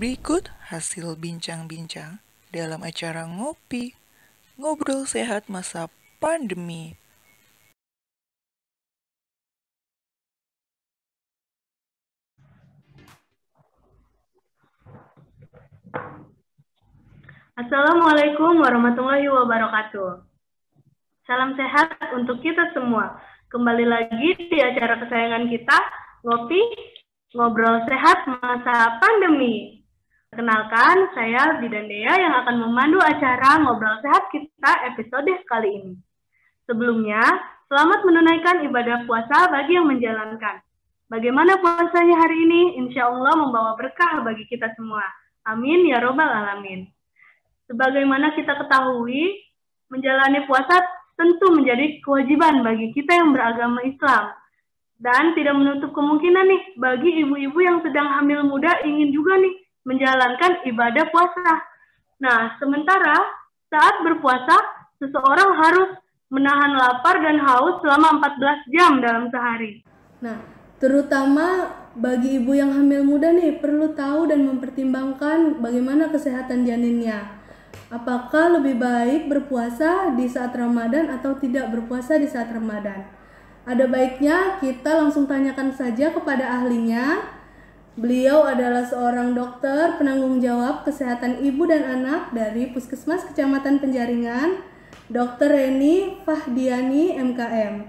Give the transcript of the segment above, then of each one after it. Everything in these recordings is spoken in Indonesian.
Berikut hasil bincang-bincang dalam acara Ngopi, Ngobrol Sehat Masa Pandemi. Assalamualaikum warahmatullahi wabarakatuh. Salam sehat untuk kita semua. Kembali lagi di acara kesayangan kita, Ngopi, Ngobrol Sehat Masa Pandemi. Perkenalkan, saya Bidan Dea yang akan memandu acara Ngobrol Sehat kita episode kali ini. Sebelumnya, selamat menunaikan ibadah puasa bagi yang menjalankan. Bagaimana puasanya hari ini? Insya Allah membawa berkah bagi kita semua. Amin ya robbal alamin. Sebagaimana kita ketahui, menjalani puasa tentu menjadi kewajiban bagi kita yang beragama Islam. Dan tidak menutup kemungkinan nih, bagi ibu-ibu yang sedang hamil muda ingin juga nih menjalankan ibadah puasa. Nah, sementara saat berpuasa, seseorang harus menahan lapar dan haus selama 14 jam dalam sehari. Nah, terutama bagi ibu yang hamil muda nih, perlu tahu dan mempertimbangkan bagaimana kesehatan janinnya. Apakah lebih baik berpuasa di saat Ramadan atau tidak berpuasa di saat Ramadan? Ada baiknya kita langsung tanyakan saja kepada ahlinya. Beliau adalah seorang dokter penanggung jawab kesehatan ibu dan anak dari Puskesmas Kecamatan Penjaringan, Dr. Reni Fahdiani MKM.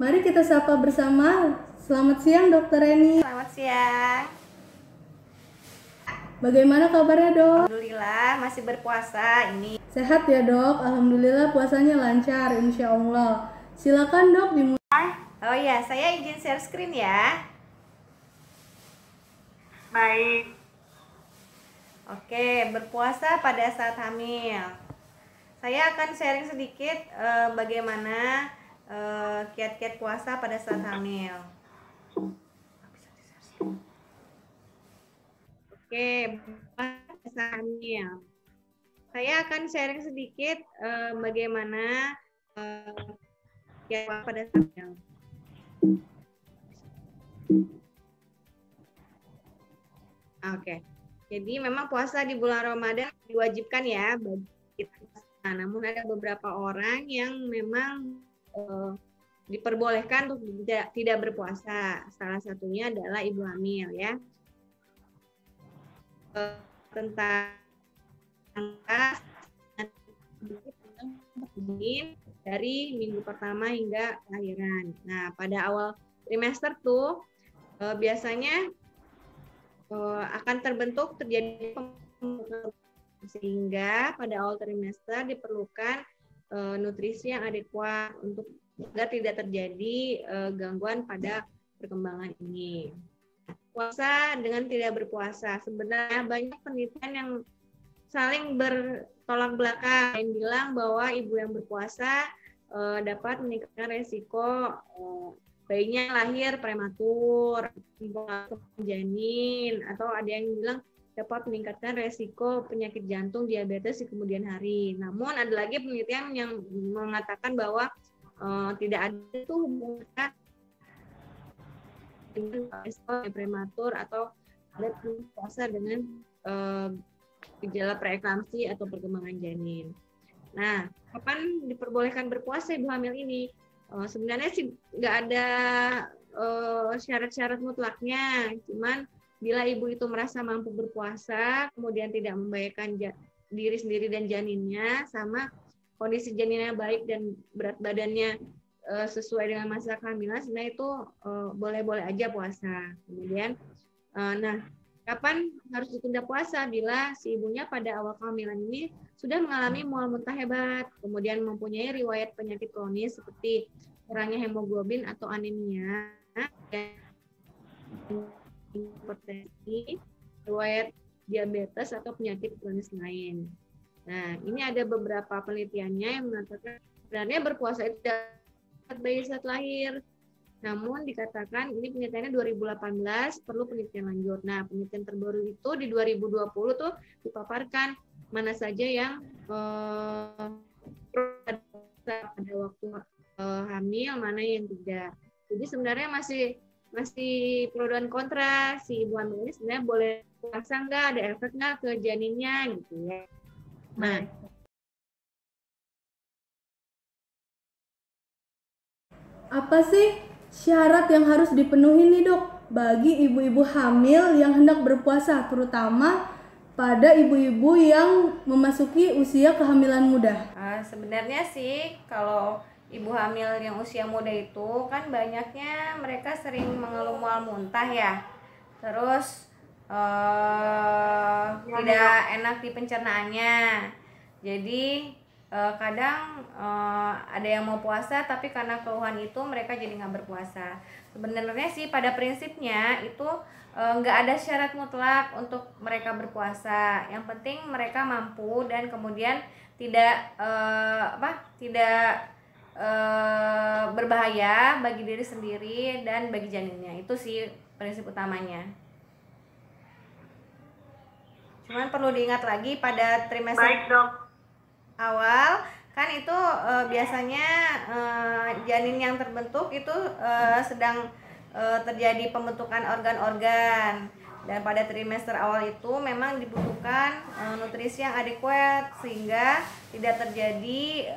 Mari kita sapa bersama. Selamat siang Dr. Reni. Selamat siang. Bagaimana kabarnya dok? Alhamdulillah masih berpuasa ini. Sehat ya dok, alhamdulillah puasanya lancar insya Allah. Silakan dok dimulai. Oh ya, saya izin share screen ya. Baik. Oke, berpuasa pada saat hamil. Saya akan sharing sedikit bagaimana kiat-kiat puasa pada saat hamil. Oke, pada saat hamil. Saya akan sharing sedikit bagaimana kiat puasa pada saat hamil. Oke, jadi memang puasa di bulan Ramadan diwajibkan ya bagi kita. Nah, namun ada beberapa orang yang memang diperbolehkan untuk tidak berpuasa. Salah satunya adalah ibu hamil ya. Tentang dari minggu pertama hingga kelahiran. Nah, pada awal trimester tuh biasanya akan terjadi sehingga pada awal trimester diperlukan nutrisi yang adekuat untuk agar tidak terjadi gangguan pada perkembangan ini. Puasa dengan tidak berpuasa, sebenarnya banyak penelitian yang saling bertolak belakang yang bilang bahwa ibu yang berpuasa dapat meningkatkan resiko bayinya lahir prematur, janin, atau ada yang bilang dapat meningkatkan resiko penyakit jantung, diabetes di kemudian hari. Namun ada lagi penelitian yang mengatakan bahwa tidak ada tuh hubungan dengan resiko prematur atau ada puasa dengan gejala preeklamsi atau perkembangan janin. Nah, kapan diperbolehkan berpuasa ibu hamil ini? Sebenarnya sih nggak ada syarat-syarat mutlaknya, cuman bila ibu itu merasa mampu berpuasa, kemudian tidak membahayakan diri sendiri dan janinnya, sama kondisi janinnya baik dan berat badannya sesuai dengan masa kehamilan, sebenarnya itu boleh-boleh aja puasa. Kemudian, nah, kapan harus ditunda puasa? Bila si ibunya pada awal kehamilan ini sudah mengalami mual muntah hebat, kemudian mempunyai riwayat penyakit kronis seperti kurangnya hemoglobin atau anemia, hipertensi, riwayat diabetes atau penyakit kronis lain. Nah, ini ada beberapa penelitiannya yang mengatakan sebenarnya berpuasa itu dapat bayi saat lahir. Namun dikatakan ini penelitiannya 2018 perlu penelitian lanjut. Nah, penelitian terbaru itu di 2020 tuh dipaparkan mana saja yang pada waktu hamil, mana yang tidak. Jadi sebenarnya masih masih pro dan kontra, si ibu hamil ini sebenarnya boleh puasa nggak, ada efek nggak ke janinnya gitu ya. Nah, apa sih syarat yang harus dipenuhi nih dok bagi ibu-ibu hamil yang hendak berpuasa, terutama pada ibu-ibu yang memasuki usia kehamilan muda? Sebenarnya sih kalau ibu hamil yang usia muda itu kan banyaknya mereka sering mengeluh mual muntah ya, terus tidak enak di pencernaannya. Jadi kadang ada yang mau puasa tapi karena keluhan itu mereka jadi nggak berpuasa. Sebenarnya sih pada prinsipnya itu nggak ada syarat mutlak untuk mereka berpuasa. Yang penting mereka mampu dan kemudian tidak berbahaya bagi diri sendiri dan bagi janinnya. Itu sih prinsip utamanya. Cuman perlu diingat lagi pada trimester awal kan itu biasanya janin yang terbentuk itu sedang terjadi pembentukan organ-organ, dan pada trimester awal itu memang dibutuhkan nutrisi yang adekuat sehingga tidak terjadi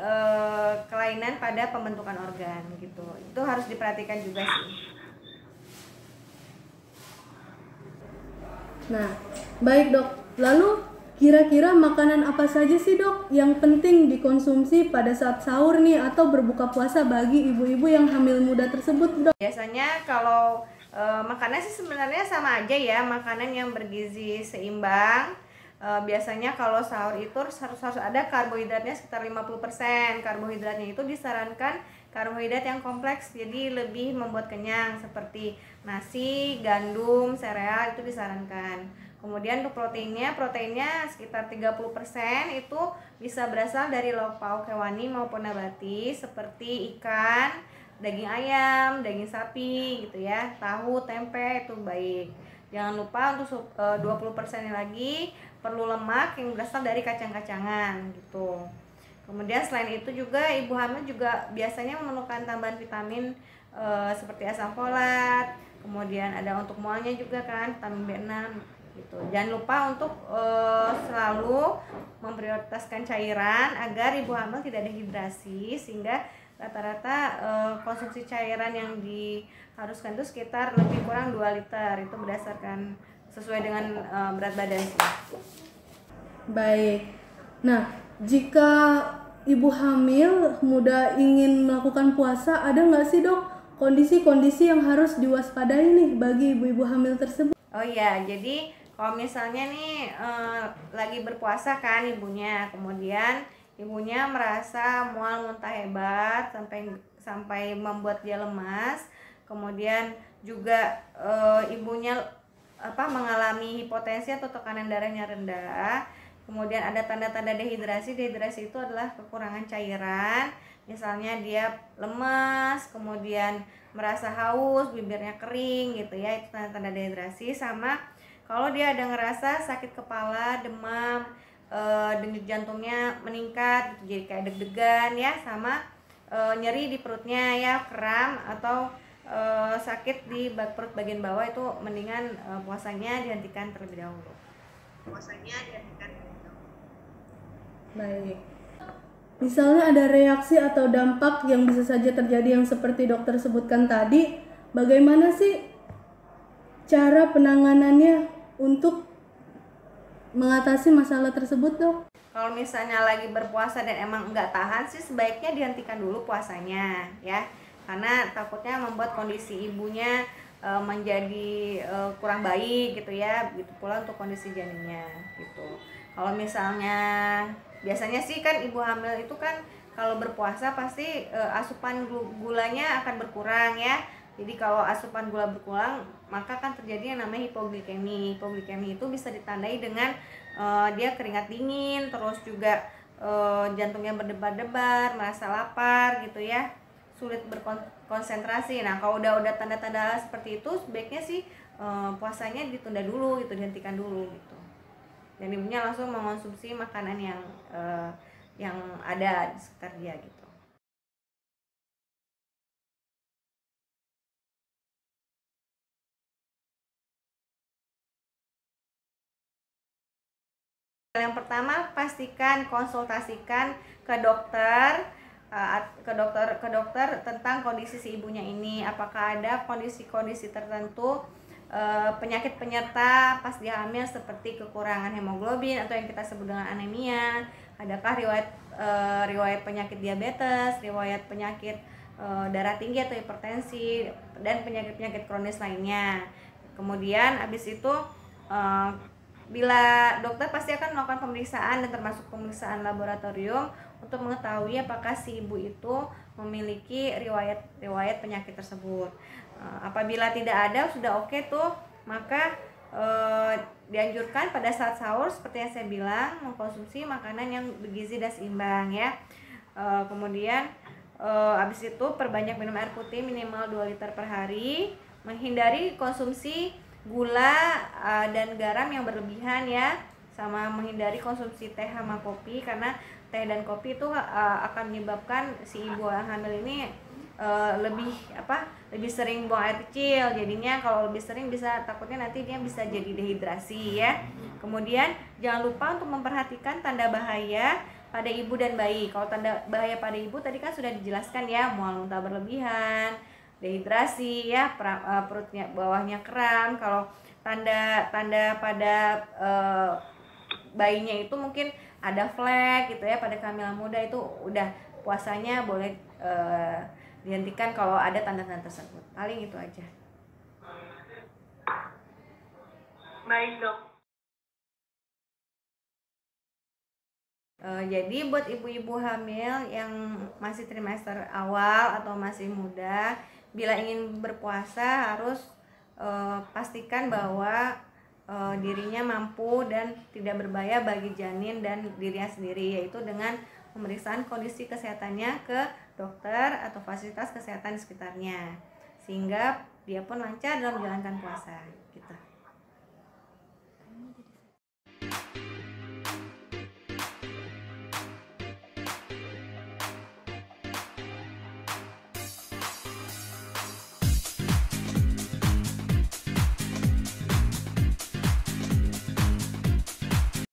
kelainan pada pembentukan organ gitu. Itu harus diperhatikan juga sih. Nah, baik dok. Lalu kira-kira makanan apa saja sih dok yang penting dikonsumsi pada saat sahur nih atau berbuka puasa bagi ibu-ibu yang hamil muda tersebut dok? Biasanya kalau makanan sih sebenarnya sama aja ya, makanan yang bergizi seimbang. Biasanya kalau sahur itu harus ada karbohidratnya sekitar 50%. Karbohidratnya itu disarankan karbohidrat yang kompleks, jadi lebih membuat kenyang seperti nasi, gandum, sereal itu disarankan. Kemudian untuk proteinnya sekitar 30% itu bisa berasal dari lauk pauk hewani maupun nabati seperti ikan, daging ayam, daging sapi gitu ya, tahu, tempe itu baik. Jangan lupa untuk 20% lagi perlu lemak yang berasal dari kacang-kacangan gitu. Kemudian selain itu juga ibu hamil juga biasanya memerlukan tambahan vitamin seperti asam folat. Kemudian ada untuk mualnya juga kan, vitamin B6 gitu. Jangan lupa untuk selalu memprioritaskan cairan agar ibu hamil tidak dehidrasi, sehingga rata-rata konsumsi cairan yang diharuskan itu sekitar lebih kurang 2 liter. Itu berdasarkan sesuai dengan berat badan sih. Baik. Nah, jika ibu hamil muda ingin melakukan puasa, ada nggak sih dok kondisi-kondisi yang harus diwaspadai nih bagi ibu-ibu hamil tersebut? Oh iya, jadi kalau misalnya nih lagi berpuasa kan ibunya, kemudian ibunya merasa mual muntah hebat sampai membuat dia lemas, kemudian juga ibunya mengalami hipotensi atau tekanan darahnya rendah, kemudian ada tanda-tanda dehidrasi. Dehidrasi itu adalah kekurangan cairan, misalnya dia lemas, kemudian merasa haus, bibirnya kering gitu ya, itu tanda-tanda dehidrasi. Sama kalau dia ada ngerasa sakit kepala, demam, denyut jantungnya meningkat gitu, jadi kayak deg-degan ya, sama nyeri di perutnya ya, kram atau sakit di perut bagian bawah, itu mendingan puasanya dihentikan terlebih dahulu. Baik. Misalnya ada reaksi atau dampak yang bisa saja terjadi yang seperti dokter sebutkan tadi, bagaimana sih cara penanganannya untuk mengatasi masalah tersebut dok? Kalau misalnya lagi berpuasa dan emang nggak tahan sih, sebaiknya dihentikan dulu puasanya ya, karena takutnya membuat kondisi ibunya menjadi kurang baik gitu ya, begitu pula untuk kondisi janinnya gitu. Kalau misalnya biasanya sih kan ibu hamil itu kan kalau berpuasa pasti asupan gulanya akan berkurang ya. Jadi kalau asupan gula berkurang, maka kan terjadi yang namanya hipoglikemi. Hipoglikemi itu bisa ditandai dengan dia keringat dingin, terus juga jantungnya berdebar-debar, merasa lapar gitu ya, sulit berkonsentrasi. Nah, kalau udah tanda-tanda seperti itu, sebaiknya sih puasanya ditunda dulu gitu, dihentikan dulu gitu. Dan ibunya langsung mengonsumsi makanan yang ada di sekitar dia gitu. Yang pertama, pastikan konsultasikan ke dokter tentang kondisi si ibunya ini, apakah ada kondisi-kondisi tertentu, penyakit penyerta pas dia hamil seperti kekurangan hemoglobin atau yang kita sebut dengan anemia, adakah riwayat penyakit diabetes, riwayat penyakit darah tinggi atau hipertensi, dan penyakit-penyakit kronis lainnya. Kemudian habis itu bila dokter pasti akan melakukan pemeriksaan dan termasuk pemeriksaan laboratorium untuk mengetahui apakah si ibu itu memiliki riwayat penyakit tersebut. Apabila tidak ada, sudah oke tuh, maka dianjurkan pada saat sahur seperti yang saya bilang mengkonsumsi makanan yang bergizi dan seimbang ya. Kemudian habis itu perbanyak minum air putih minimal 2 liter per hari, menghindari konsumsi gula dan garam yang berlebihan ya, sama menghindari konsumsi teh sama kopi, karena teh dan kopi itu akan menyebabkan si ibu yang hamil ini lebih sering buang air kecil. Jadinya kalau lebih sering takutnya nanti dia bisa jadi dehidrasi ya. Kemudian jangan lupa untuk memperhatikan tanda bahaya pada ibu dan bayi. Kalau tanda bahaya pada ibu tadi kan sudah dijelaskan ya, mual muntah berlebihan, dehidrasi ya, perutnya bawahnya kram. Kalau tanda pada bayinya itu mungkin ada flek gitu ya, pada kehamilan muda itu udah puasanya boleh dihentikan kalau ada tanda-tanda tersebut. Paling itu aja. Baik dok. Jadi buat ibu-ibu hamil yang masih trimester awal atau masih muda, bila ingin berpuasa harus pastikan bahwa dirinya mampu dan tidak berbahaya bagi janin dan dirinya sendiri, yaitu dengan pemeriksaan kondisi kesehatannya ke dokter atau fasilitas kesehatan di sekitarnya, sehingga dia pun lancar dalam menjalankan puasa gitu.